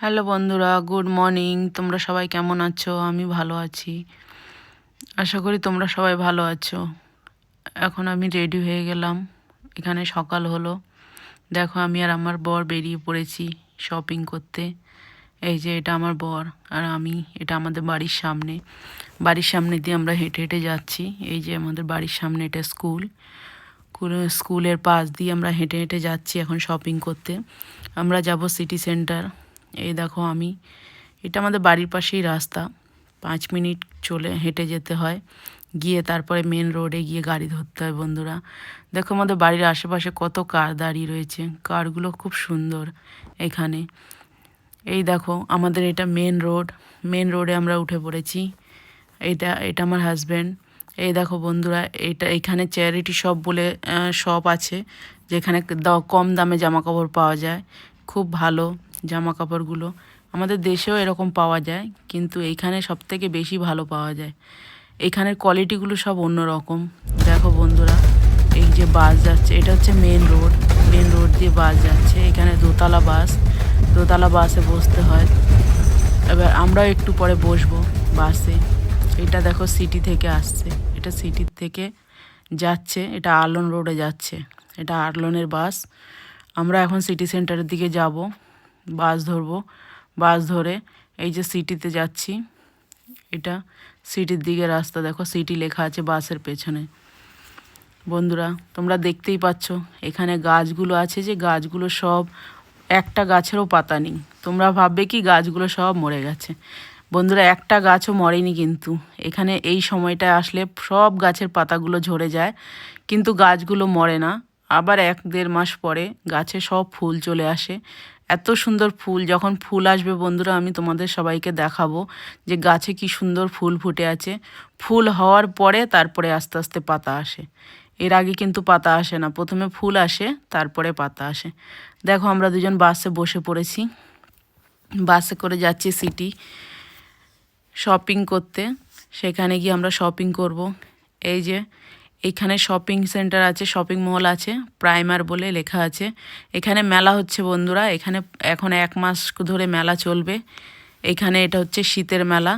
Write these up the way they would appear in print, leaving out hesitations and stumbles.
Hello বন্ধুরা, good morning. তোমরা সবাই কেমন আছো? আমি ভালো আছি, আশা করি তোমরা সবাই ভালো আছো। এখন আমি রেডি হয়ে গেলাম, এখানে সকাল হলো। দেখো আমি আর আমার বর বেরিয়ে পড়েছি শপিং করতে। এই যে এটা আমার বর আর আমি, এটা আমাদের বাড়ির সামনে দিয়ে আমরা হেঁটে হেঁটে যাচ্ছি। এই যে আমাদের বাড়ির সামনে এটা স্কুলের পাশ দিয়ে আমরা হেঁটে হেঁটে যাচ্ছি এখন শপিং করতে। আমরা যাব সিটি সেন্টার। এই দেখো এটা আমাদের বাড়ির পাশেই রাস্তা, 5 মিনিট হেঁটে যেতে হয়, গিয়ে তারপরে মেন রোডে গিয়ে গাড়ি ধরতে হয়। বন্ধুরা দেখো আমাদের বাড়ির আশেপাশে কত কার দাঁড়িয়ে রয়েছে, কারগুলো খুব সুন্দর এখানে। এই দেখো আমাদের এটা মেন রোডে আমরা উঠে পড়েছি। এটা আমার হাজব্যান্ড। এই দেখো বন্ধুরা, এখানে চ্যারিটি শপ বলে শপ আছে, যেখানে কম দামে জামা কাপড় পাওয়া যায়। খুব ভালো জামা কাপড়গুলো, আমাদের দেশেও এরকম পাওয়া যায়, কিন্তু এইখানে সবথেকে বেশি ভালো পাওয়া যায়। এখানের কোয়ালিটিগুলো সব অন্যরকম। দেখো বন্ধুরা, এই যে বাস যাচ্ছে, এটা হচ্ছে মেন রোড দিয়ে বাস যাচ্ছে। এখানে দোতলা বাসে বসতে হয়। এবার আমরাও একটু পরে বসবো বাসে। এটা দেখো সিটি থেকে আসছে, এটা সিটির থেকে যাচ্ছে, এটা আর্লন রোডে যাচ্ছে, এটা আর্লনের বাস। আমরা এখন সিটি সেন্টারের দিকে যাব, বাস ধরবো। বাস ধরে এই যে সিটিতে যাচ্ছি। এটা সিটির দিকে রাস্তা, দেখো সিটি লেখা আছে বাসের পেছনে। বন্ধুরা তোমরা দেখতেই পাচ্ছ এখানে গাছগুলো আছে, যে গাছগুলো সব, একটা গাছেরও পাতা নেই। তোমরা ভাববে কি গাছগুলো সব মরে গেছে। বন্ধুরা একটা গাছও মরেনি, কিন্তু এখানে এই সময়টায় আসলে সব গাছের পাতাগুলো ঝরে যায়, কিন্তু গাছগুলো মরে না। আবার 1-1.5 মাস পরে গাছে সব ফুল চলে আসে। এত সুন্দর ফুল, যখন ফুল আসবে বন্ধুরা আমি তোমাদের সবাইকে দেখাবো যে গাছে কি সুন্দর ফুল ফুটে আছে। ফুল হওয়ার পরে তারপরে আস্তে আস্তে পাতা আসে, এর আগে কিন্তু পাতা আসে না, প্রথমে ফুল আসে তারপরে পাতা আসে। দেখো আমরা দুজন বাসে বসে পড়েছি, বাসে করে যাচ্ছি সিটি শপিং করতে। সেখানে গিয়ে আমরা শপিং করব। এই যে এইখানে শপিং সেন্টার আছে, শপিং মল আছে, প্রাইমার বলে লেখা আছে। এখানে মেলা হচ্ছে বন্ধুরা, এখানে এখন 1 মাস ধরে মেলা চলবে। এখানে এটা হচ্ছে শীতের মেলা।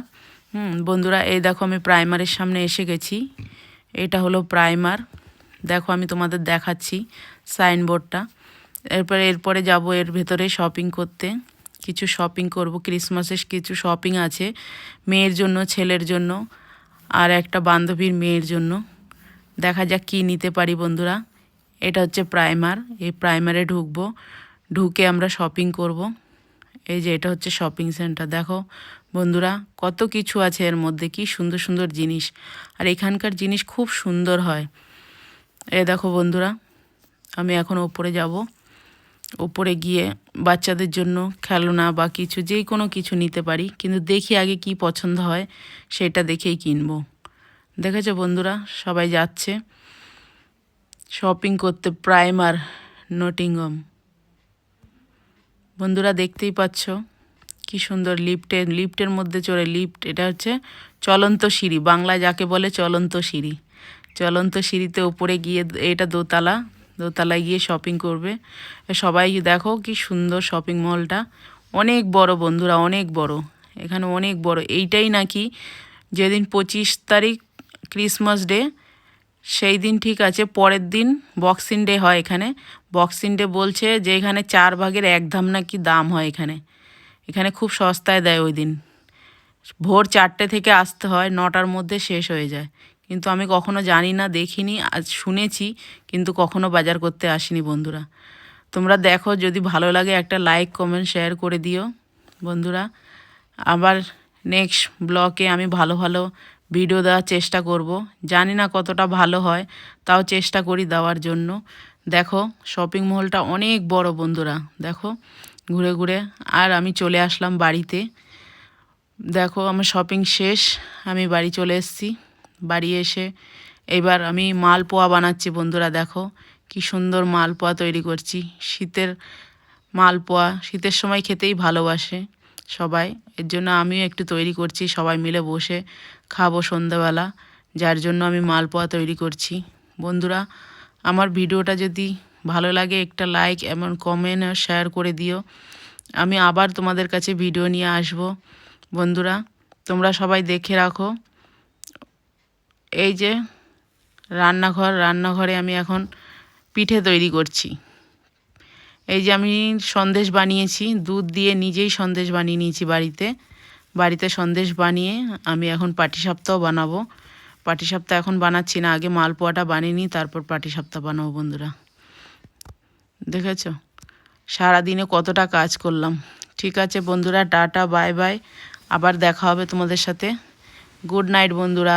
বন্ধুরা এই দেখো আমি প্রাইমারের সামনে এসে গেছি। এটা হলো প্রাইমার, দেখো আমি তোমাদের দেখাচ্ছি সাইনবোর্ডটা। এরপরে যাব এর ভেতরে শপিং করতে, কিছু শপিং করব। ক্রিসমাসের কিছু শপিং আছে, মেয়ের জন্য, ছেলের জন্য, আর একটা বান্ধবীর মেয়ের জন্য। দেখা যাক কী নিতে পারি বন্ধুরা। এটা হচ্ছে প্রাইমার, এই প্রাইমারে ঢুকবো, ঢুকে আমরা শপিং করব। এই যে এটা হচ্ছে শপিং সেন্টার। দেখো বন্ধুরা কত কিছু আছে এর মধ্যে, কি সুন্দর সুন্দর জিনিস, আর এখানকার জিনিস খুব সুন্দর হয়। এই দেখো বন্ধুরা, আমি এখন ওপরে যাব, ওপরে গিয়ে বাচ্চাদের জন্য খেলনা বা কিছু, যে কোনো কিছু নিতে পারি, কিন্তু দেখি আগে কি পছন্দ হয় সেটা দেখেই কিনবো। দেখেছো বন্ধুরা সবাই যাচ্ছে শপিং করতে প্রাইমার নটিংহাম। বন্ধুরা দেখতেই পাচ্ছ কি সুন্দর লিফটের মধ্যে চড়ে, এটা হচ্ছে চলন্ত সিঁড়ি, বাংলা যাকে বলে চলন্ত সিঁড়ি। চলন্ত সিঁড়িতে ওপরে গিয়ে, এটা দোতলায় গিয়ে শপিং করবে সবাই। দেখো কি সুন্দর শপিং মলটা, অনেক বড় বন্ধুরা, অনেক বড়। এখানে অনেক বড়। এইটাই নাকি যেদিন 25 তারিখ ক্রিসমাস ডে, সেই দিন ঠিক আছে, পরের দিন বক্সিং ডে হয় এখানে। বক্সিং ডে বলছে যে এখানে 1/4 নাকি দাম হয় এখানে। এখানে খুব সস্তায় দেয় ওই দিন। ভোর 4টে থেকে আসতে হয়, 9টার মধ্যে শেষ হয়ে যায়। কিন্তু আমি কখনো জানি না, দেখিনি, আজ শুনেছি, কিন্তু কখনো বাজার করতে আসিনি বন্ধুরা। তোমরা দেখো, যদি ভালো লাগে একটা লাইক কমেন্ট শেয়ার করে দিও বন্ধুরা। আবার নেক্সট ব্লগে আমি ভালো ভালো ভিডিও দেওয়ার চেষ্টা করব। জানি না কতটা ভালো হয়, তাও চেষ্টা করি দেওয়ার জন্য। দেখো শপিং মলটা অনেক বড় বন্ধুরা, দেখো ঘুরে ঘুরে। আর আমি চলে আসলাম বাড়িতে। দেখো আমার শপিং শেষ, আমি বাড়ি চলে এসেছি। বাড়ি এসে এবার আমি মালপোয়া বানাচ্ছি বন্ধুরা। দেখো কি সুন্দর মালপোয়া তৈরি করছি। শীতের মালপোয়া শীতের সময় খেতেই ভালোবাসে সবাই, এর জন্য আমিও একটু তৈরি করছি, সবাই মিলে বসে খাবো সন্ধ্যাবেলা, যার জন্য আমি মালপোয়া তৈরি করছি। বন্ধুরা আমার ভিডিওটা যদি ভালো লাগে একটা লাইক এবং কমেন্ট আর শেয়ার করে দিও। আমি আবার তোমাদের কাছে ভিডিও নিয়ে আসব বন্ধুরা, তোমরা সবাই দেখে রাখো। এই যে রান্নাঘরে আমি এখন পিঠে তৈরি করছি। এই যে আমি সন্দেশ বানিয়েছি, দুধ দিয়ে নিজেই সন্দেশ বানিয়ে নিয়েছি বাড়িতে সন্দেশ বানিয়ে আমি এখন পাটিসাপটাও বানাবো। পাটিসাপটা এখন বানাচ্ছি না, আগে মালপোয়াটা বানিয়ে নিই, তারপর পাটিসাপটা বানাবো বন্ধুরা। দেখেছো সারাদিনে কতটা কাজ করলাম। ঠিক আছে বন্ধুরা, টাটা বাই বাই, আবার দেখা হবে তোমাদের সাথে। গুড নাইট বন্ধুরা।